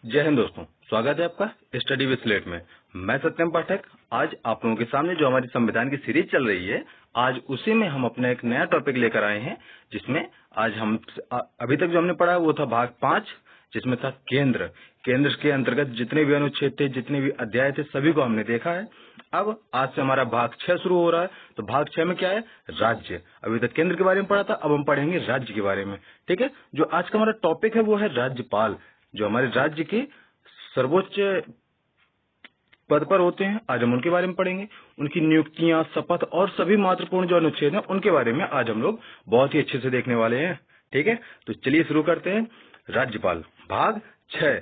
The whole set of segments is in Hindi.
जय हिंद दोस्तों, स्वागत है आपका स्टडी विद स्लेट में। मैं सत्यम पाठक। आज आप लोगों के सामने जो हमारी संविधान की सीरीज चल रही है, आज उसी में हम अपना एक नया टॉपिक लेकर आए हैं, जिसमें आज हम अभी तक जो हमने पढ़ा वो था भाग 5, जिसमें था केंद्र। केंद्र के अंतर्गत जितने भी अनुच्छेद थे, जितने भी अध्याय थे, सभी को हमने देखा है। अब आज से हमारा भाग 6 शुरू हो रहा है। तो भाग 6 में क्या है? राज्य। अभी तक केंद्र के बारे में पढ़ा था, अब हम पढ़ेंगे राज्य के बारे में। ठीक है, जो आज का हमारा टॉपिक है वो है राज्यपाल, जो हमारे राज्य के सर्वोच्च पद पर होते हैं। आज हम उनके बारे में पढ़ेंगे, उनकी नियुक्तियां, शपथ और सभी महत्वपूर्ण जो अनुच्छेद हैं उनके बारे में आज हम लोग बहुत ही अच्छे से देखने वाले हैं। ठीक है, तो चलिए शुरू करते हैं। राज्यपाल भाग 6।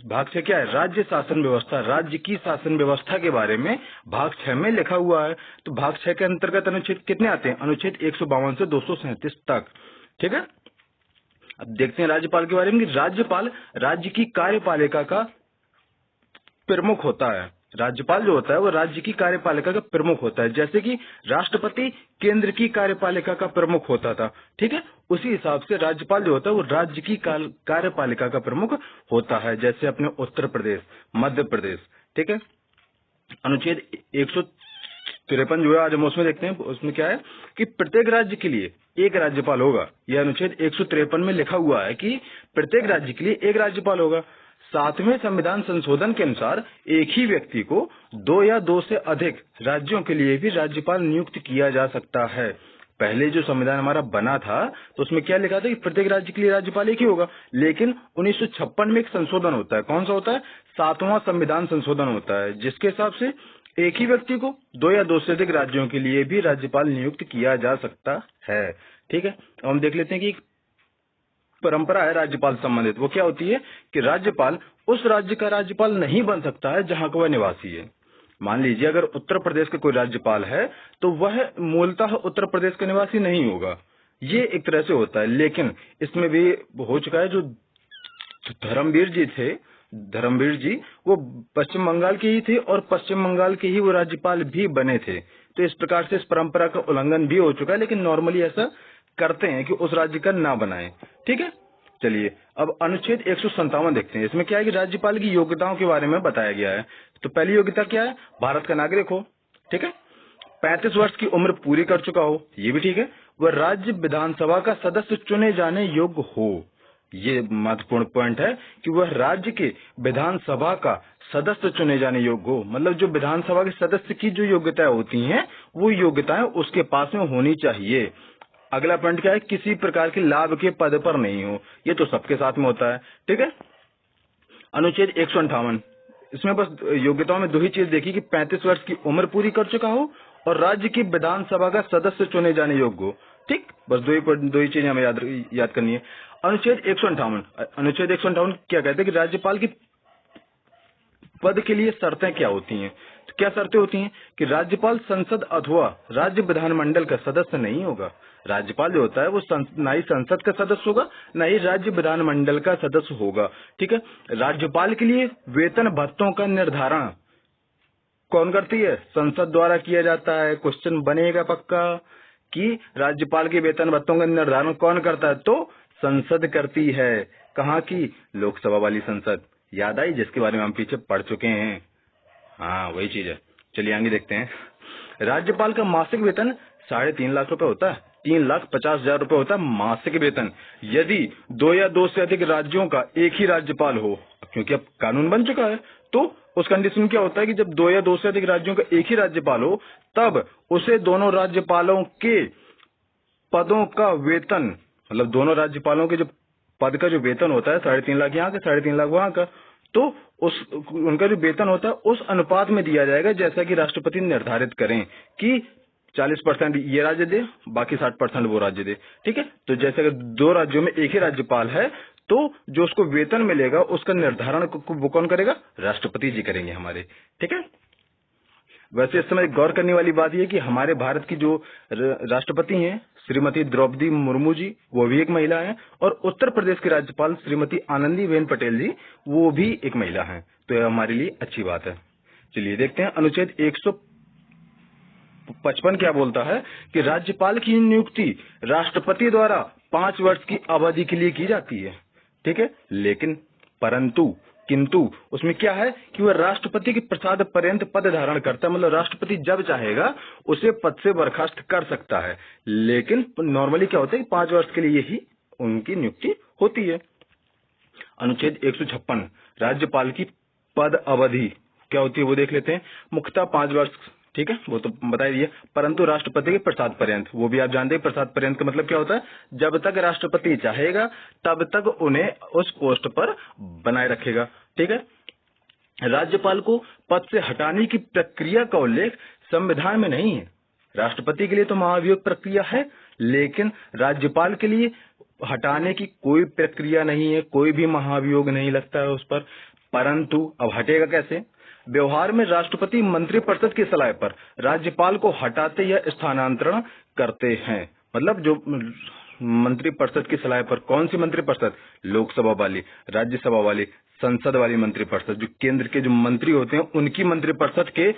भाग 6 क्या है? राज्य शासन व्यवस्था। राज्य की शासन व्यवस्था के बारे में भाग 6 में लिखा हुआ है। तो भाग 6 के अंतर्गत अनुच्छेद कितने आते हैं? अनुच्छेद 152 से 237 तक। ठीक है, अब देखते हैं राज्यपाल के बारे में। राज्यपाल राज्य की कार्यपालिका का प्रमुख होता है। राज्यपाल जो होता है वो राज्य की कार्यपालिका का प्रमुख होता है। जैसे कि राष्ट्रपति केंद्र की कार्यपालिका का प्रमुख होता था, ठीक है, उसी हिसाब से राज्यपाल जो होता है वो राज्य की कार्यपालिका का प्रमुख होता है। जैसे अपने उत्तर प्रदेश, मध्य प्रदेश। ठीक है, अनुच्छेद 153 जो है आज हम उसमें देखते हैं। उसमें क्या है कि प्रत्येक राज्य के लिए एक राज्यपाल होगा। यह अनुच्छेद 153 में लिखा हुआ है कि प्रत्येक राज्य के लिए एक राज्यपाल होगा। 7वें संविधान संशोधन के अनुसार एक ही व्यक्ति को 2 या 2 से अधिक राज्यों के लिए भी राज्यपाल नियुक्त किया जा सकता है। पहले जो संविधान हमारा बना था तो उसमें क्या लिखा था कि प्रत्येक राज्य के लिए राज्यपाल एक ही होगा। लेकिन 1956 में एक संशोधन होता है। कौन सा होता है? 7वां संविधान संशोधन होता है, जिसके हिसाब से एक ही व्यक्ति को 2 या 2 से अधिक राज्यों के लिए भी राज्यपाल नियुक्त किया जा सकता है। ठीक है, अब हम देख लेते हैं कि परंपरा है राज्यपाल संबंधित। वो क्या होती है कि राज्यपाल उस राज्य का राज्यपाल नहीं बन सकता है जहां का वह निवासी है। मान लीजिए अगर उत्तर प्रदेश का कोई राज्यपाल है तो वह मूलतः उत्तर प्रदेश का निवासी नहीं होगा। ये एक तरह से होता है। लेकिन इसमें भी हो चुका है, जो धर्मवीर जी थे, धर्मवीर जी वो पश्चिम बंगाल के ही थे और पश्चिम बंगाल के ही वो राज्यपाल भी बने थे। तो इस प्रकार से इस परंपरा का उल्लंघन भी हो चुका है। लेकिन नॉर्मली ऐसा करते हैं कि उस राज्य का ना बनाए। ठीक है, चलिए अब अनुच्छेद 157 देखते हैं। इसमें क्या है कि राज्यपाल की योग्यताओं के बारे में बताया गया है। तो पहली योग्यता क्या है? भारत का नागरिक हो। ठीक है, 35 वर्ष की उम्र पूरी कर चुका हो, ये भी ठीक है। वह राज्य विधानसभा का सदस्य चुने जाने योग्य हो। ये महत्वपूर्ण पॉइंट है कि वह राज्य के विधानसभा का सदस्य चुने जाने योग्य हो। मतलब जो विधानसभा के सदस्य की जो योग्यताएं होती हैं वो योग्यताएं उसके पास में होनी चाहिए। अगला पॉइंट क्या है? किसी प्रकार के लाभ के पद पर नहीं हो। ये तो सबके साथ में होता है। ठीक है, अनुच्छेद 158, इसमें बस योग्यताओं में 2 ही चीज देखी कि 35 वर्ष की उम्र पूरी कर चुका हो और राज्य की विधानसभा का सदस्य चुने जाने योग्य हो। ठीक, बस दो ही चीजें हमें याद करनी है। अनुच्छेद 158, अनुच्छेद 158 क्या कहते हैं कि राज्यपाल की पद के लिए शर्तें क्या होती हैं? तो क्या शर्तें होती हैं कि राज्यपाल संसद अथवा राज्य विधानमंडल का सदस्य नहीं होगा। राज्यपाल जो होता है वो ना ही संसद का सदस्य होगा, ना ही राज्य विधानमंडल का सदस्य होगा। ठीक है, राज्यपाल के लिए वेतन भत्तों का निर्धारण कौन करती है? संसद द्वारा किया जाता है। क्वेश्चन बनेगा पक्का कि राज्यपाल के वेतन भत्तों का निर्धारण कौन करता है? तो संसद करती है। कहाँ की? लोकसभा वाली संसद। याद आई, जिसके बारे में हम पीछे पढ़ चुके हैं। हाँ, वही चीज है। चलिए आगे देखते हैं। राज्यपाल का मासिक वेतन 3.5 लाख रुपए होता है। 3,50,000 रुपए होता है मासिक वेतन, यदि 2 या 2 से अधिक राज्यों का एक ही राज्यपाल हो। क्योंकि अब कानून बन चुका है तो उस कंडीशन क्या होता है कि जब 2 या 2 से अधिक राज्यों का एक ही राज्यपाल हो तब उसे दोनों राज्यपालों के पदों का वेतन, मतलब दोनों राज्यपालों के जो पद का जो वेतन होता है, 3.5 लाख यहाँ का, 3.5 लाख वहाँ का, तो उस उनका जो वेतन होता है उस अनुपात में दिया जाएगा जैसा कि राष्ट्रपति निर्धारित करें कि 40% ये राज्य दे, बाकी 60% वो राज्य दे। ठीक है, तो जैसे अगर 2 राज्यों में एक ही राज्यपाल है तो जो उसको वेतन मिलेगा उसका निर्धारण वो कौन करेगा? राष्ट्रपति जी करेंगे हमारे। ठीक है, वैसे इस समय गौर करने वाली बात यह कि हमारे भारत की जो राष्ट्रपति हैं श्रीमती द्रौपदी मुर्मू जी, वो भी एक महिला हैं, और उत्तर प्रदेश की राज्यपाल श्रीमती आनंदीबेन पटेल जी, वो भी एक महिला हैं। तो यह हमारे लिए अच्छी बात है। चलिए देखते हैं अनुच्छेद 155 क्या बोलता है कि राज्यपाल की नियुक्ति राष्ट्रपति द्वारा 5 वर्ष की अवधि के लिए की जाती है। ठीक है, लेकिन परंतु किंतु उसमें क्या है कि वह राष्ट्रपति के प्रसाद पर्यंत पद धारण करता है, मतलब राष्ट्रपति जब चाहेगा उसे पद से बर्खास्त कर सकता है। लेकिन नॉर्मली क्या होता है कि 5 वर्ष के लिए ही उनकी नियुक्ति होती है। अनुच्छेद 156 राज्यपाल की पद अवधि क्या होती है वो देख लेते हैं। मुख्यतः 5 वर्ष, ठीक है, वो तो बता दिए, परंतु राष्ट्रपति के प्रसाद पर्यंत, वो भी आप जानते हैं प्रसाद पर्यंत का मतलब क्या होता है, जब तक राष्ट्रपति चाहेगा तब तक उन्हें उस पोस्ट पर बनाए रखेगा। ठीक है, राज्यपाल को पद से हटाने की प्रक्रिया का उल्लेख संविधान में नहीं है। राष्ट्रपति के लिए तो महाभियोग प्रक्रिया है, लेकिन राज्यपाल के लिए हटाने की कोई प्रक्रिया नहीं है, कोई भी महाभियोग नहीं लगता है उस पर। परंतु अब हटेगा कैसे? व्यवहार में राष्ट्रपति मंत्रिपरिषद की सलाह पर राज्यपाल को हटाते या स्थानांतरण करते हैं। मतलब जो मंत्रिपरिषद की सलाह पर, कौन सी मंत्रिपरिषद? लोकसभा वाली, राज्यसभा वाली, संसद वाली मंत्रिपरिषद, जो केंद्र के जो मंत्री होते हैं उनकी मंत्रिपरिषद के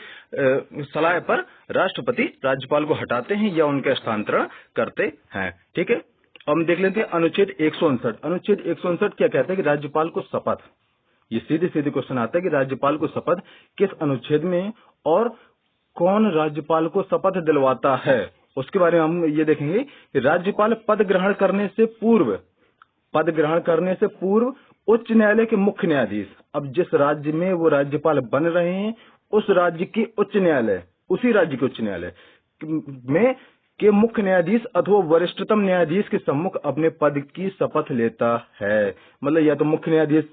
सलाह पर राष्ट्रपति राज्यपाल को हटाते हैं या उनका स्थानांतरण करते हैं। ठीक है, अब हम देख लेते हैं अनुच्छेद 159। अनुच्छेद 159 क्या कहता है कि राज्यपाल को शपथ, ये सीधे सीधे क्वेश्चन आता है कि राज्यपाल को शपथ किस अनुच्छेद में और कौन राज्यपाल को शपथ दिलवाता है, उसके बारे में हम ये देखेंगे कि राज्यपाल पद ग्रहण करने से पूर्व उच्च न्यायालय के मुख्य न्यायाधीश, अब जिस राज्य में वो राज्यपाल बन रहे हैं उस राज्य के उच्च न्यायालय, उसी राज्य के उच्च न्यायालय में के मुख्य न्यायाधीश अथवा वरिष्ठतम न्यायाधीश के सम्मुख अपने पद की शपथ लेता है। मतलब या तो मुख्य न्यायाधीश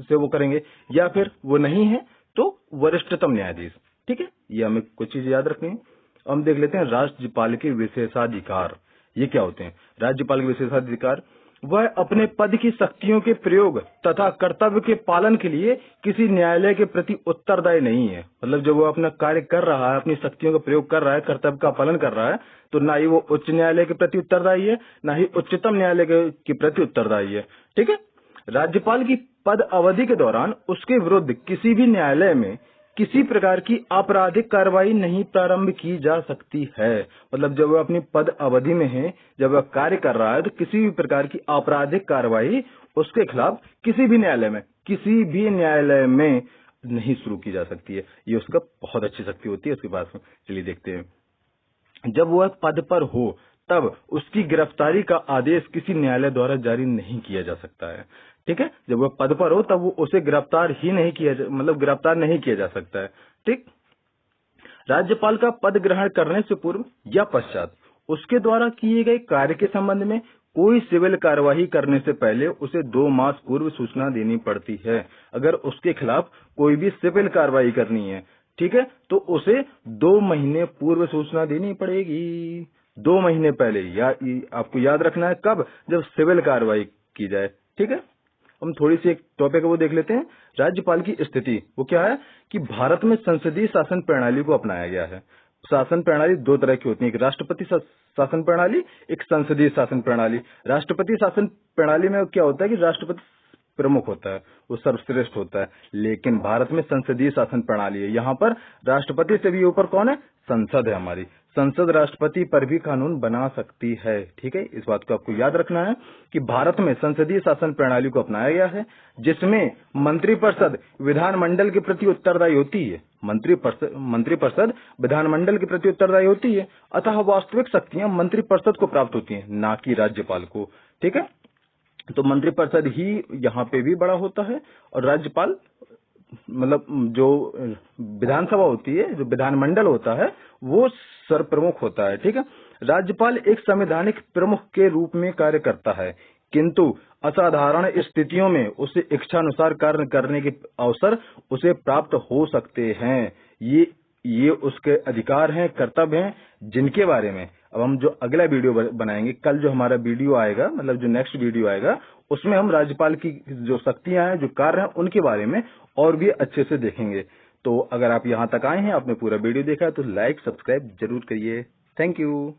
से वो करेंगे या फिर वो नहीं है तो वरिष्ठतम न्यायाधीश। ठीक है, ये हमें कुछ चीज याद रखनी है। हम देख लेते हैं राज्यपाल के विशेषाधिकार, ये क्या होते हैं? राज्यपाल के विशेषाधिकार, वह अपने पद की शक्तियों के प्रयोग तथा कर्तव्य के पालन के लिए किसी न्यायालय के प्रति उत्तरदायी नहीं है। मतलब जब वो अपना कार्य कर रहा है, अपनी शक्तियों का प्रयोग कर रहा है, कर्तव्य का पालन कर रहा है, तो ना ही वो उच्च न्यायालय के प्रति उत्तरदायी है, ना ही उच्चतम न्यायालय के प्रति उत्तरदायी है। ठीक है, राज्यपाल की पद अवधि के दौरान उसके विरुद्ध किसी भी न्यायालय में किसी प्रकार की आपराधिक कार्रवाई नहीं प्रारंभ की जा सकती है। मतलब जब वह अपनी पद अवधि में है, जब वह कार्य कर रहा है, तो किसी भी प्रकार की आपराधिक कार्रवाई उसके खिलाफ किसी भी न्यायालय में नहीं शुरू की जा सकती है। ये उसका बहुत अच्छी शक्ति होती है उसके पास में। चलिए देखते हैं। जब वह पद पर हो तब उसकी गिरफ्तारी का आदेश किसी न्यायालय द्वारा जारी नहीं किया जा सकता है। ठीक है, जब वह पद पर हो तब वो उसे गिरफ्तार नहीं किया जा सकता है। ठीक, राज्यपाल का पद ग्रहण करने से पूर्व या पश्चात उसके द्वारा किए गए कार्य के संबंध में कोई सिविल कार्यवाही करने से पहले उसे 2 मास पूर्व सूचना देनी पड़ती है। अगर उसके खिलाफ कोई भी सिविल कार्रवाई करनी है, ठीक है, तो उसे 2 महीने पूर्व सूचना देनी पड़ेगी। 2 महीने पहले, या आपको याद रखना है कब? जब सिविल कार्रवाई की जाए। ठीक है, हम थोड़ी सी एक टॉपिक है वो देख लेते हैं। राज्यपाल की स्थिति वो क्या है कि भारत में संसदीय शासन प्रणाली को अपनाया गया है। शासन प्रणाली 2 तरह की होती है, एक राष्ट्रपति शासन प्रणाली, एक संसदीय शासन प्रणाली। राष्ट्रपति शासन प्रणाली में क्या होता है कि राष्ट्रपति प्रमुख होता है, वो सर्वश्रेष्ठ होता है। लेकिन भारत में संसदीय शासन प्रणाली है, यहाँ पर राष्ट्रपति से भी ऊपर कौन है? संसद है हमारी। संसद राष्ट्रपति पर भी कानून बना सकती है। ठीक है, इस बात को आपको याद रखना है कि भारत में संसदीय शासन प्रणाली को अपनाया गया है, जिसमें मंत्रिपरिषद विधानमंडल के प्रति उत्तरदायी होती है। मंत्रिपरिषद विधानमंडल के प्रति उत्तरदायी होती है, अतः वास्तविक शक्तियां मंत्रिपरिषद को प्राप्त होती हैं, ना कि राज्यपाल को। ठीक है, तो मंत्रिपरिषद ही यहाँ पे भी बड़ा होता है और राज्यपाल, मतलब जो विधानसभा होती है, जो विधानमंडल होता है, वो सर्वप्रमुख होता है। ठीक है, राज्यपाल एक संवैधानिक प्रमुख के रूप में कार्य करता है, किंतु असाधारण स्थितियों में उसे इच्छानुसार कार्य करने के अवसर उसे प्राप्त हो सकते हैं। ये उसके अधिकार हैं, कर्तव्य हैं, जिनके बारे में अब हम जो अगला वीडियो बनाएंगे, कल जो हमारा वीडियो आएगा, मतलब जो नेक्स्ट वीडियो आएगा, उसमें हम राज्यपाल की जो शक्तियां हैं, जो कार्य हैं, उनके बारे में और भी अच्छे से देखेंगे। तो अगर आप यहाँ तक आए हैं, आपने पूरा वीडियो देखा है, तो लाइक सब्सक्राइब जरूर करिए। Thank you.